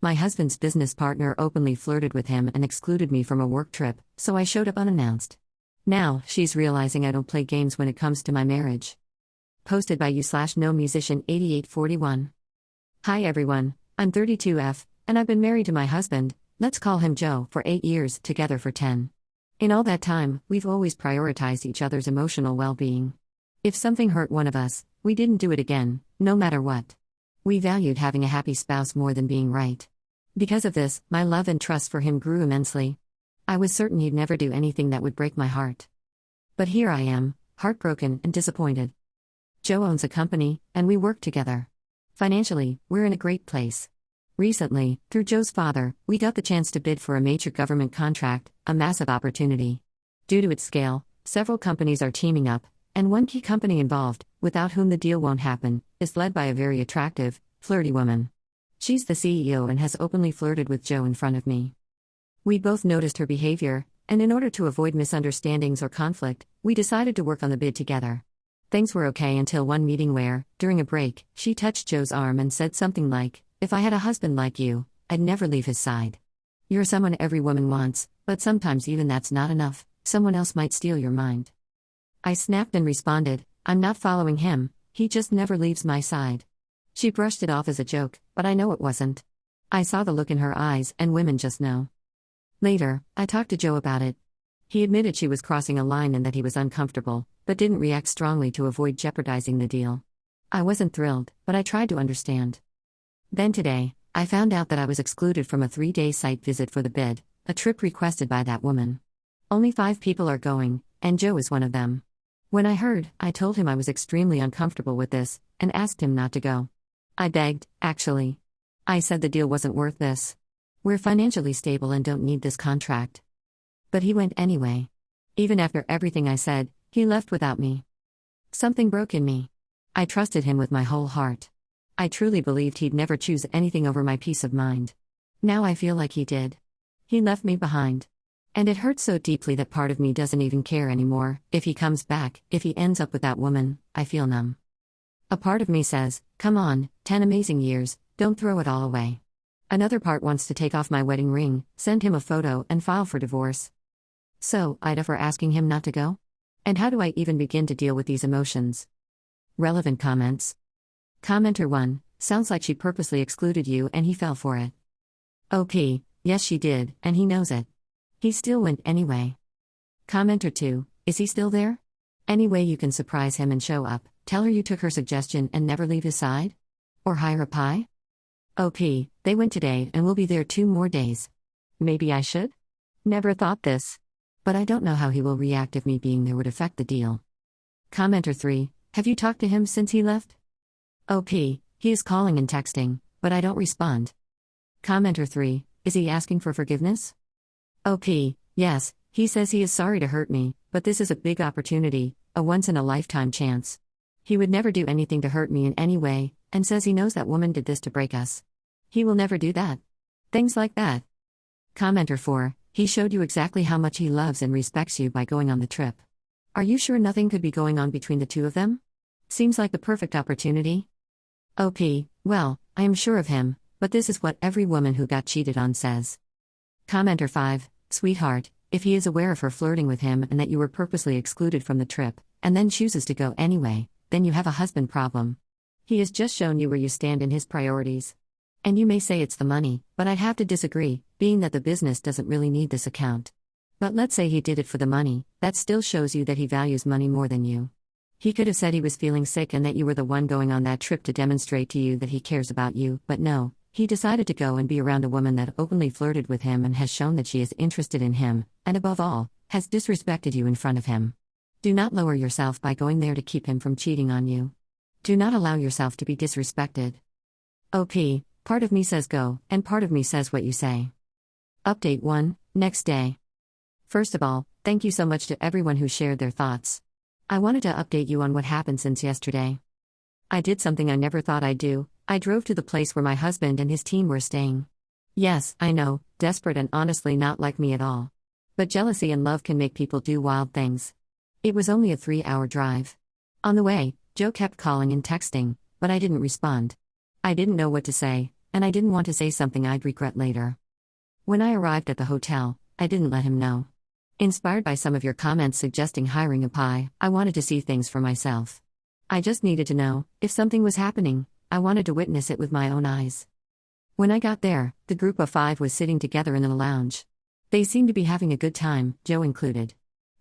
My husband's business partner openly flirted with him and excluded me from a work trip, so I showed up unannounced. Now, she's realizing I don't play games when it comes to my marriage. Posted by you/no musician 8841. Hi everyone, I'm 32F, and I've been married to my husband, let's call him Joe, for 8 years, together for 10. In all that time, we've always prioritized each other's emotional well-being. If something hurt one of us, we didn't do it again, no matter what. We valued having a happy spouse more than being right. Because of this, my love and trust for him grew immensely. I was certain he'd never do anything that would break my heart. But here I am, heartbroken and disappointed. Joe owns a company, and we work together. Financially, we're in a great place. Recently, through Joe's father, we got the chance to bid for a major government contract, a massive opportunity. Due to its scale, several companies are teaming up, and one key company involved, without whom the deal won't happen, is led by a very attractive, flirty woman. She's the CEO and has openly flirted with Joe in front of me. We both noticed her behavior, and in order to avoid misunderstandings or conflict, we decided to work on the bid together. Things were okay until one meeting where, during a break, she touched Joe's arm and said something like, "If I had a husband like you, I'd never leave his side. You're someone every woman wants, but sometimes even that's not enough, someone else might steal your mind." I snapped and responded, "I'm not following him, he just never leaves my side." She brushed it off as a joke, but I know it wasn't. I saw the look in her eyes, and women just know. Later, I talked to Joe about it. He admitted she was crossing a line and that he was uncomfortable, but didn't react strongly to avoid jeopardizing the deal. I wasn't thrilled, but I tried to understand. Then today, I found out that I was excluded from a 3-day site visit for the bid, a trip requested by that woman. Only 5 people are going, and Joe is one of them. When I heard, I told him I was extremely uncomfortable with this, and asked him not to go. I begged, actually. I said the deal wasn't worth this. We're financially stable and don't need this contract. But he went anyway. Even after everything I said, he left without me. Something broke in me. I trusted him with my whole heart. I truly believed he'd never choose anything over my peace of mind. Now I feel like he did. He left me behind. And it hurts so deeply that part of me doesn't even care anymore. If he comes back, if he ends up with that woman, I feel numb. A part of me says, come on, 10 amazing years, don't throw it all away. Another part wants to take off my wedding ring, send him a photo, and file for divorce. So, Ida, for asking him not to go? And how do I even begin to deal with these emotions? Relevant comments. Commenter 1, sounds like she purposely excluded you and he fell for it. OP, yes she did, and he knows it. He still went anyway. Commenter 2, is he still there? Any way you can surprise him and show up, tell her you took her suggestion and never leave his side? Or hire a pie? OP, they went today and will be there 2 more days. Maybe I should? Never thought this. But I don't know how he will react if me being there would affect the deal. Commenter 3, have you talked to him since he left? OP, he is calling and texting, but I don't respond. Commenter 3, is he asking for forgiveness? OP, yes, he says he is sorry to hurt me, but this is a big opportunity, a once-in-a-lifetime chance. He would never do anything to hurt me in any way, and says he knows that woman did this to break us. He will never do that. Things like that. Commenter 4, he showed you exactly how much he loves and respects you by going on the trip. Are you sure nothing could be going on between the two of them? Seems like the perfect opportunity. OP, well, I am sure of him, but this is what every woman who got cheated on says. Commenter 5, sweetheart, if he is aware of her flirting with him and that you were purposely excluded from the trip, and then chooses to go anyway, then you have a husband problem. He has just shown you where you stand in his priorities. And you may say it's the money, but I'd have to disagree, being that the business doesn't really need this account. But let's say he did it for the money, that still shows you that he values money more than you. He could have said he was feeling sick and that you were the one going on that trip to demonstrate to you that he cares about you, but no, he decided to go and be around a woman that openly flirted with him and has shown that she is interested in him, and above all, has disrespected you in front of him. Do not lower yourself by going there to keep him from cheating on you. Do not allow yourself to be disrespected. OP, part of me says go, and part of me says what you say. Update 1, next day. First of all, thank you so much to everyone who shared their thoughts. I wanted to update you on what happened since yesterday. I did something I never thought I'd do. I drove to the place where my husband and his team were staying. Yes, I know, desperate and honestly not like me at all. But jealousy and love can make people do wild things. It was only a 3-hour drive. On the way, Joe kept calling and texting, but I didn't respond. I didn't know what to say, and I didn't want to say something I'd regret later. When I arrived at the hotel, I didn't let him know. Inspired by some of your comments suggesting hiring a pie, I wanted to see things for myself. I just needed to know, if something was happening, I wanted to witness it with my own eyes. When I got there, the group of 5 was sitting together in a lounge. They seemed to be having a good time, Joe included.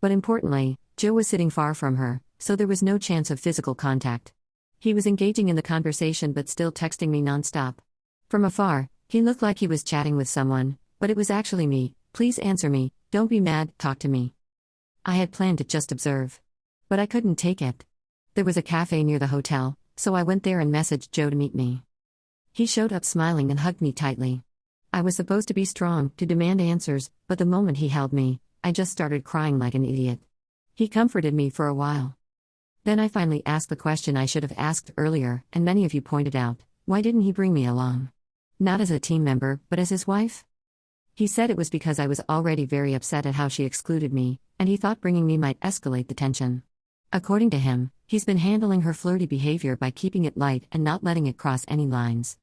But importantly, Joe was sitting far from her, so there was no chance of physical contact. He was engaging in the conversation but still texting me nonstop. From afar, he looked like he was chatting with someone, but it was actually me. Please answer me, don't be mad, talk to me. I had planned to just observe. But I couldn't take it. There was a cafe near the hotel, so I went there and messaged Joe to meet me. He showed up smiling and hugged me tightly. I was supposed to be strong, to demand answers, but the moment he held me, I just started crying like an idiot. He comforted me for a while. Then I finally asked the question I should have asked earlier, and many of you pointed out, why didn't he bring me along? Not as a team member, but as his wife? He said it was because I was already very upset at how she excluded me, and he thought bringing me might escalate the tension. According to him, he's been handling her flirty behavior by keeping it light and not letting it cross any lines.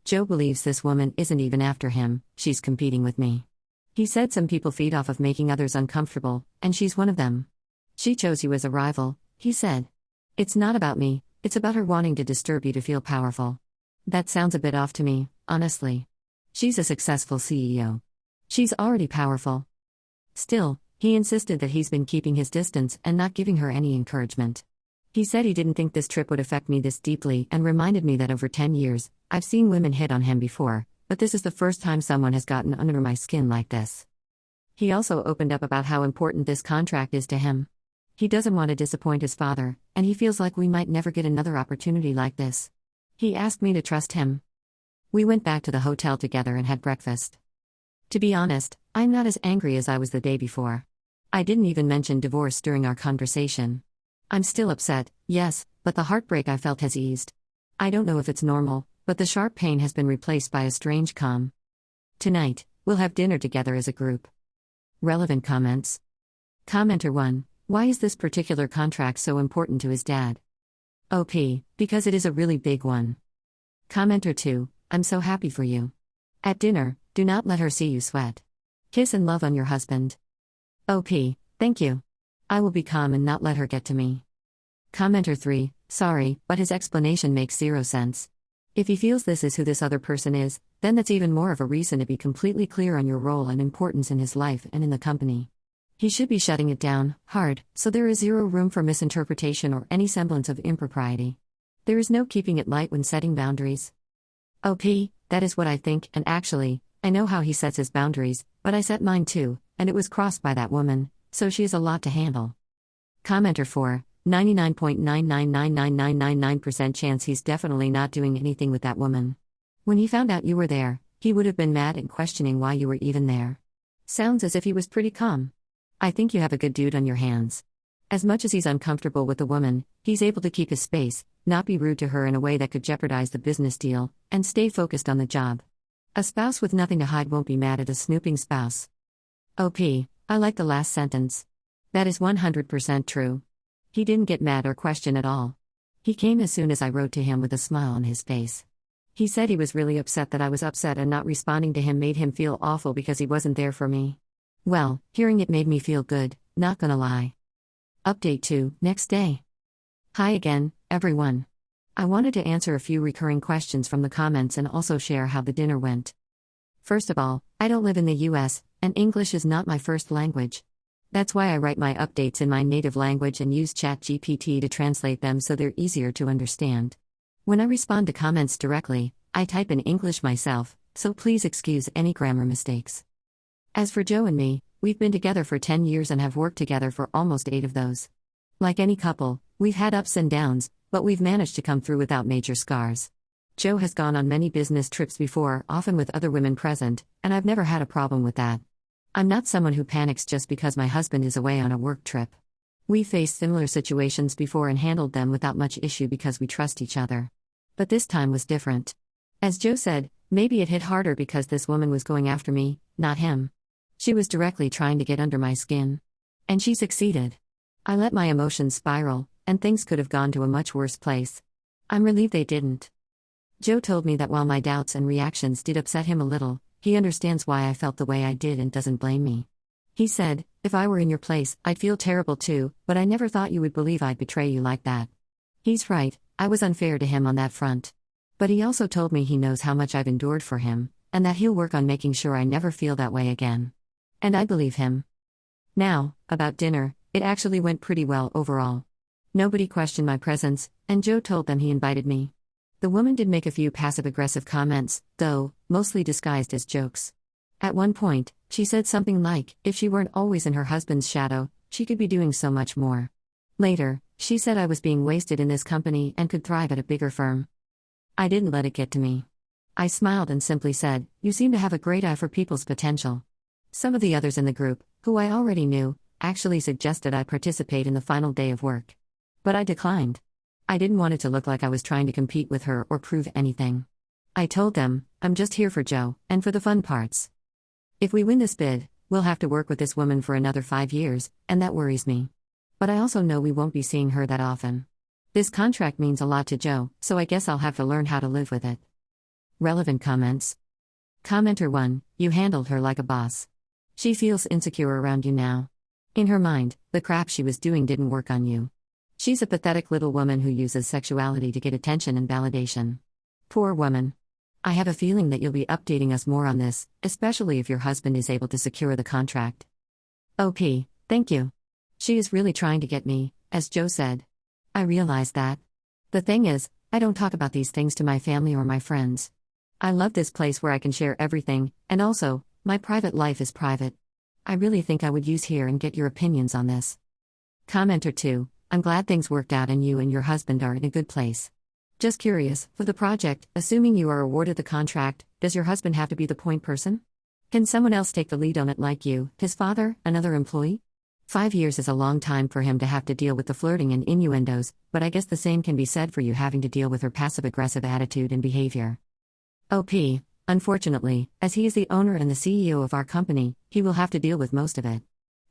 Joe believes this woman isn't even after him, she's competing with me. He said some people feed off of making others uncomfortable, and she's one of them. She chose you as a rival, he said. It's not about me, it's about her wanting to disturb you to feel powerful. That sounds a bit off to me, honestly. She's a successful CEO. She's already powerful. Still, he insisted that he's been keeping his distance and not giving her any encouragement. He said he didn't think this trip would affect me this deeply and reminded me that over 10 years, I've seen women hit on him before, but this is the first time someone has gotten under my skin like this. He also opened up about how important this contract is to him. He doesn't want to disappoint his father, and he feels like we might never get another opportunity like this. He asked me to trust him. We went back to the hotel together and had breakfast. To be honest, I'm not as angry as I was the day before. I didn't even mention divorce during our conversation. I'm still upset, yes, but the heartbreak I felt has eased. I don't know if it's normal, but the sharp pain has been replaced by a strange calm. Tonight, we'll have dinner together as a group. Relevant comments. Commenter 1. Why is this particular contract so important to his dad? OP, because it is a really big one. Commenter 2. I'm so happy for you. At dinner, do not let her see you sweat. Kiss and love on your husband. OP, thank you. I will be calm and not let her get to me. Commenter 3. Sorry, but his explanation makes zero sense. If he feels this is who this other person is, then that's even more of a reason to be completely clear on your role and importance in his life and in the company. He should be shutting it down, hard, so there is zero room for misinterpretation or any semblance of impropriety. There is no keeping it light when setting boundaries. OP, that is what I think, and actually, I know how he sets his boundaries, but I set mine too, and it was crossed by that woman, so she has a lot to handle. Commenter 4, 99.999999% chance he's definitely not doing anything with that woman. When he found out you were there, he would have been mad and questioning why you were even there. Sounds as if he was pretty calm. I think you have a good dude on your hands. As much as he's uncomfortable with the woman, he's able to keep his space, not be rude to her in a way that could jeopardize the business deal, and stay focused on the job. A spouse with nothing to hide won't be mad at a snooping spouse. OP, I like the last sentence. That is 100% true. He didn't get mad or question at all. He came as soon as I wrote to him with a smile on his face. He said he was really upset that I was upset and not responding to him made him feel awful because he wasn't there for me. Well, hearing it made me feel good, not gonna lie. Update 2, next day. Hi again, everyone. I wanted to answer a few recurring questions from the comments and also share how the dinner went. First of all, I don't live in the US, and English is not my first language. That's why I write my updates in my native language and use ChatGPT to translate them so they're easier to understand. When I respond to comments directly, I type in English myself, so please excuse any grammar mistakes. As for Joe and me, we've been together for 10 years and have worked together for almost 8 of those. Like any couple, we've had ups and downs, but we've managed to come through without major scars. Joe has gone on many business trips before, often with other women present, and I've never had a problem with that. I'm not someone who panics just because my husband is away on a work trip. We faced similar situations before and handled them without much issue because we trust each other. But this time was different. As Joe said, maybe it hit harder because this woman was going after me, not him. She was directly trying to get under my skin. And she succeeded. I let my emotions spiral, and things could have gone to a much worse place. I'm relieved they didn't. Joe told me that while my doubts and reactions did upset him a little, he understands why I felt the way I did and doesn't blame me. He said, "If I were in your place, I'd feel terrible too, but I never thought you would believe I'd betray you like that." He's right, I was unfair to him on that front. But he also told me he knows how much I've endured for him, and that he'll work on making sure I never feel that way again. And I believe him. Now, about dinner, it actually went pretty well overall. Nobody questioned my presence, and Joe told them he invited me. The woman did make a few passive-aggressive comments, though, mostly disguised as jokes. At one point, she said something like, if she weren't always in her husband's shadow, she could be doing so much more. Later, she said I was being wasted in this company and could thrive at a bigger firm. I didn't let it get to me. I smiled and simply said, "You seem to have a great eye for people's potential." Some of the others in the group, who I already knew, actually suggested I participate in the final day of work. But I declined. I didn't want it to look like I was trying to compete with her or prove anything. I told them, I'm just here for Joe, and for the fun parts. If we win this bid, we'll have to work with this woman for another 5 years, and that worries me. But I also know we won't be seeing her that often. This contract means a lot to Joe, so I guess I'll have to learn how to live with it. Relevant comments. Commenter 1, you handled her like a boss. She feels insecure around you now. In her mind, the crap she was doing didn't work on you. She's a pathetic little woman who uses sexuality to get attention and validation. Poor woman. I have a feeling that you'll be updating us more on this, especially if your husband is able to secure the contract. OP, thank you. She is really trying to get me, as Joe said. I realize that. The thing is, I don't talk about these things to my family or my friends. I love this place where I can share everything, and also, my private life is private. I really think I would use here and get your opinions on this. Commenter 2, I'm glad things worked out and you and your husband are in a good place. Just curious, for the project, assuming you are awarded the contract, does your husband have to be the point person? Can someone else take the lead on it like you, his father, another employee? 5 years is a long time for him to have to deal with the flirting and innuendos, but I guess the same can be said for you having to deal with her passive-aggressive attitude and behavior. OP, unfortunately, as he is the owner and the CEO of our company, he will have to deal with most of it.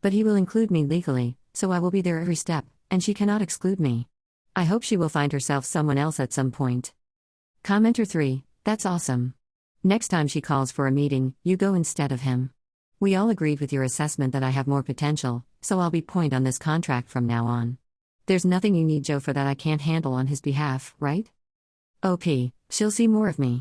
But he will include me legally, so I will be there every step, and she cannot exclude me. I hope she will find herself someone else at some point. Commenter 3, that's awesome. Next time she calls for a meeting, you go instead of him. We all agreed with your assessment that I have more potential, so I'll be point on this contract from now on. There's nothing you need Joe for that I can't handle on his behalf, right? OP, she'll see more of me.